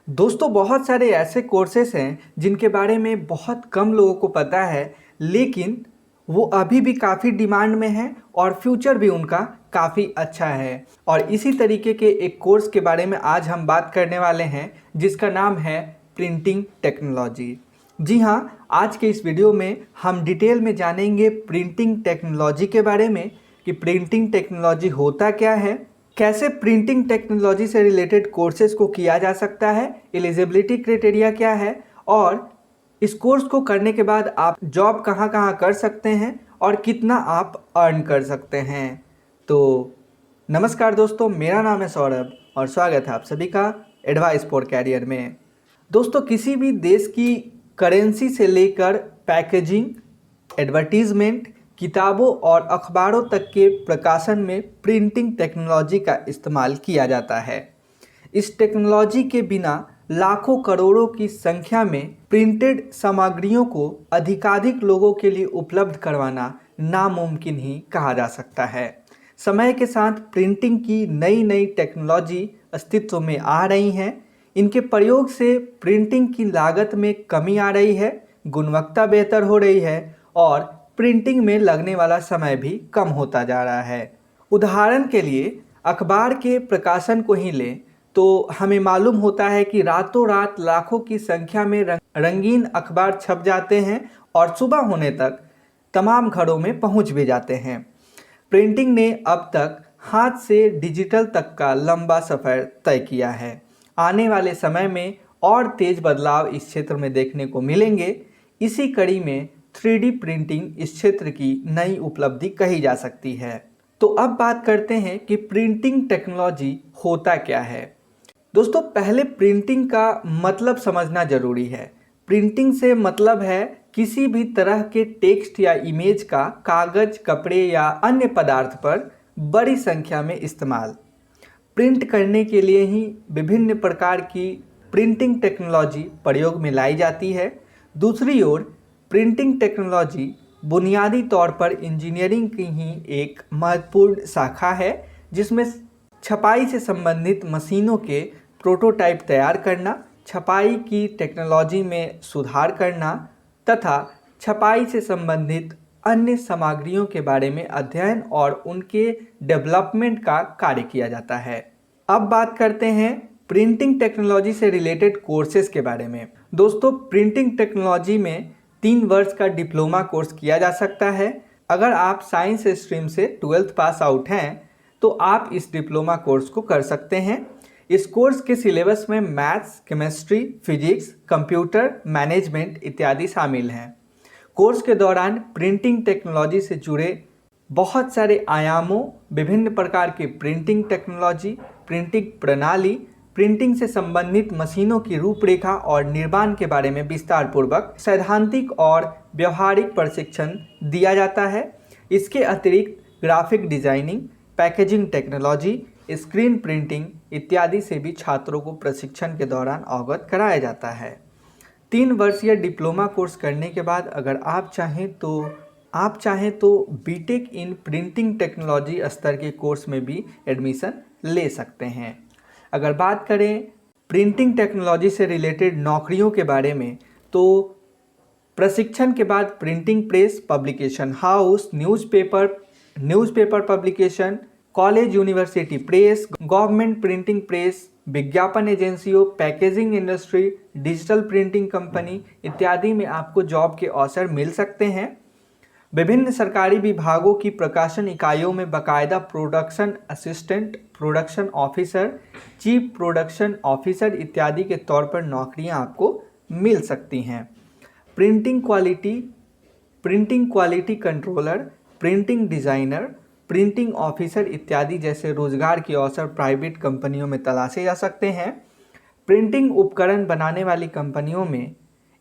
दोस्तों बहुत सारे ऐसे कोर्सेस हैं जिनके बारे में बहुत कम लोगों को पता है, लेकिन वो अभी भी काफ़ी डिमांड में हैं और फ्यूचर भी उनका काफ़ी अच्छा है। और इसी तरीके के एक कोर्स के बारे में आज हम बात करने वाले हैं जिसका नाम है प्रिंटिंग टेक्नोलॉजी। जी हाँ, आज के इस वीडियो में हम डिटेल में जानेंगे प्रिंटिंग टेक्नोलॉजी के बारे में कि प्रिंटिंग टेक्नोलॉजी होता क्या है, कैसे प्रिंटिंग टेक्नोलॉजी से रिलेटेड कोर्सेज को किया जा सकता है, एलिजिबिलिटी क्राइटेरिया क्या है और इस कोर्स को करने के बाद आप जॉब कहाँ कहाँ कर सकते हैं और कितना आप अर्न कर सकते हैं। तो नमस्कार दोस्तों, मेरा नाम है सौरभ और स्वागत है आप सभी का एडवाइस फॉर कैरियर में। दोस्तों किसी भी देश की करेंसी से लेकर पैकेजिंग, एडवर्टीजमेंट, किताबों और अखबारों तक के प्रकाशन में प्रिंटिंग टेक्नोलॉजी का इस्तेमाल किया जाता है। इस टेक्नोलॉजी के बिना लाखों करोड़ों की संख्या में प्रिंटेड सामग्रियों को अधिकाधिक लोगों के लिए उपलब्ध करवाना नामुमकिन ही कहा जा सकता है। समय के साथ प्रिंटिंग की नई नई टेक्नोलॉजी अस्तित्व में आ रही हैं। इनके प्रयोग से प्रिंटिंग की लागत में कमी आ रही है, गुणवत्ता बेहतर हो रही है और प्रिंटिंग में लगने वाला समय भी कम होता जा रहा है। उदाहरण के लिए अखबार के प्रकाशन को ही लें तो हमें मालूम होता है कि रातों रात लाखों की संख्या में रंगीन अखबार छप जाते हैं और सुबह होने तक तमाम घरों में पहुंच भी जाते हैं। प्रिंटिंग ने अब तक हाथ से डिजिटल तक का लंबा सफ़र तय किया है। आने वाले समय में और तेज़ बदलाव इस क्षेत्र में देखने को मिलेंगे। इसी कड़ी में 3D प्रिंटिंग इस क्षेत्र की नई उपलब्धि कही जा सकती है। तो अब बात करते हैं कि प्रिंटिंग टेक्नोलॉजी होता क्या है। दोस्तों पहले प्रिंटिंग का मतलब समझना जरूरी है। प्रिंटिंग से मतलब है किसी भी तरह के टेक्स्ट या इमेज का कागज, कपड़े या अन्य पदार्थ पर बड़ी संख्या में इस्तेमाल। प्रिंट करने के लिए ही विभिन्न प्रकार की प्रिंटिंग टेक्नोलॉजी प्रयोग में लाई जाती है। दूसरी ओर प्रिंटिंग टेक्नोलॉजी बुनियादी तौर पर इंजीनियरिंग की ही एक महत्वपूर्ण शाखा है, जिसमें छपाई से संबंधित मशीनों के प्रोटोटाइप तैयार करना, छपाई की टेक्नोलॉजी में सुधार करना तथा छपाई से संबंधित अन्य सामग्रियों के बारे में अध्ययन और उनके डेवलपमेंट का कार्य किया जाता है। अब बात करते हैं प्रिंटिंग टेक्नोलॉजी से रिलेटेड कोर्सेज के बारे में। दोस्तों प्रिंटिंग टेक्नोलॉजी में 3 वर्ष का डिप्लोमा कोर्स किया जा सकता है। अगर आप साइंस स्ट्रीम से 12th पास आउट हैं तो आप इस डिप्लोमा कोर्स को कर सकते हैं। इस कोर्स के सिलेबस में maths, chemistry, physics, computer, management इत्यादि शामिल हैं। कोर्स के दौरान प्रिंटिंग टेक्नोलॉजी से जुड़े बहुत सारे आयामों, विभिन्न प्रकार की प्रिंटिंग टेक्नोलॉजी, प्रिंटिंग प्रणाली, प्रिंटिंग से संबंधित मशीनों की रूपरेखा और निर्माण के बारे में विस्तार पूर्वक सैद्धांतिक और व्यवहारिक प्रशिक्षण दिया जाता है। इसके अतिरिक्त graphic designing, packaging technology, screen printing इत्यादि से भी छात्रों को प्रशिक्षण के दौरान अवगत कराया जाता है। 3 वर्षीय डिप्लोमा कोर्स करने के बाद अगर आप चाहें तो बीटेक इन प्रिंटिंग टेक्नोलॉजी स्तर के कोर्स में भी एडमिशन ले सकते हैं। अगर बात करें प्रिंटिंग टेक्नोलॉजी से रिलेटेड नौकरियों के बारे में तो प्रशिक्षण के बाद printing press, publication house, newspaper publication, college university press, government printing press, विज्ञापन एजेंसियों, packaging industry, digital printing company इत्यादि में आपको जॉब के अवसर मिल सकते हैं। विभिन्न सरकारी विभागों की प्रकाशन इकाइयों में बाकायदा production assistant, production officer, chief production officer इत्यादि के तौर पर नौकरियां आपको मिल सकती हैं। Printing quality controller, printing designer, printing officer इत्यादि जैसे रोजगार के अवसर प्राइवेट कंपनियों में तलाशे जा सकते हैं। प्रिंटिंग उपकरण बनाने वाली कंपनियों में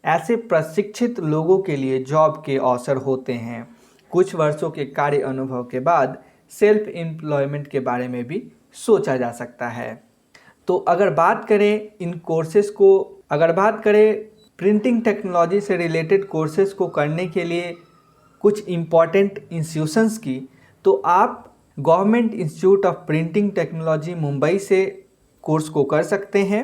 ऐसे प्रशिक्षित लोगों के लिए जॉब के अवसर होते हैं। कुछ वर्षों के कार्य अनुभव के बाद सेल्फ एम्प्लॉयमेंट के बारे में भी सोचा जा सकता है। तो अगर बात करें प्रिंटिंग टेक्नोलॉजी से रिलेटेड कोर्सेज को करने के लिए कुछ इम्पॉर्टेंट इंस्टीट्यूशंस की, तो आप government institute of printing technology Mumbai से कोर्स को कर सकते हैं।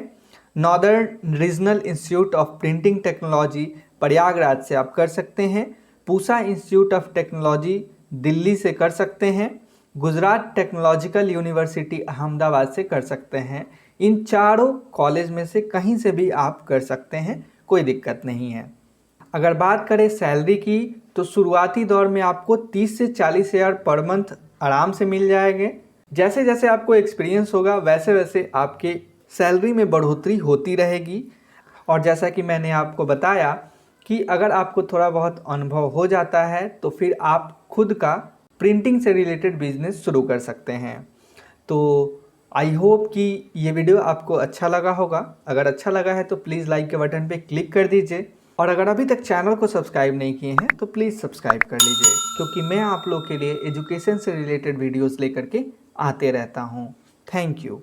Northern regional institute of printing technology Prayagraj से आप कर सकते हैं, Pusa institute of technology Delhi से कर सकते हैं, गुजरात टेक्नोलॉजिकल यूनिवर्सिटी अहमदाबाद से कर सकते हैं। इन चारों कॉलेज में से कहीं से भी आप कर सकते हैं, कोई दिक्कत नहीं है। अगर बात करें सैलरी की तो शुरुआती दौर में आपको 30 से 40 हज़ार पर मंथ आराम से मिल जाएंगे। जैसे जैसे आपको एक्सपीरियंस होगा वैसे वैसे आपके सैलरी में बढ़ोतरी होती रहेगी। और जैसा कि मैंने आपको बताया कि अगर आपको थोड़ा बहुत अनुभव हो जाता है तो फिर आप खुद का प्रिंटिंग से रिलेटेड बिजनेस शुरू कर सकते हैं। तो आई होप कि ये वीडियो आपको अच्छा लगा होगा। अगर अच्छा लगा है तो प्लीज़ लाइक के बटन पे क्लिक कर दीजिए, और अगर अभी तक चैनल को सब्सक्राइब नहीं किए हैं तो प्लीज़ सब्सक्राइब कर लीजिए, क्योंकि मैं आप लोग के लिए एजुकेशन से रिलेटेड वीडियोस लेकर के आते रहता हूँ। Thank you.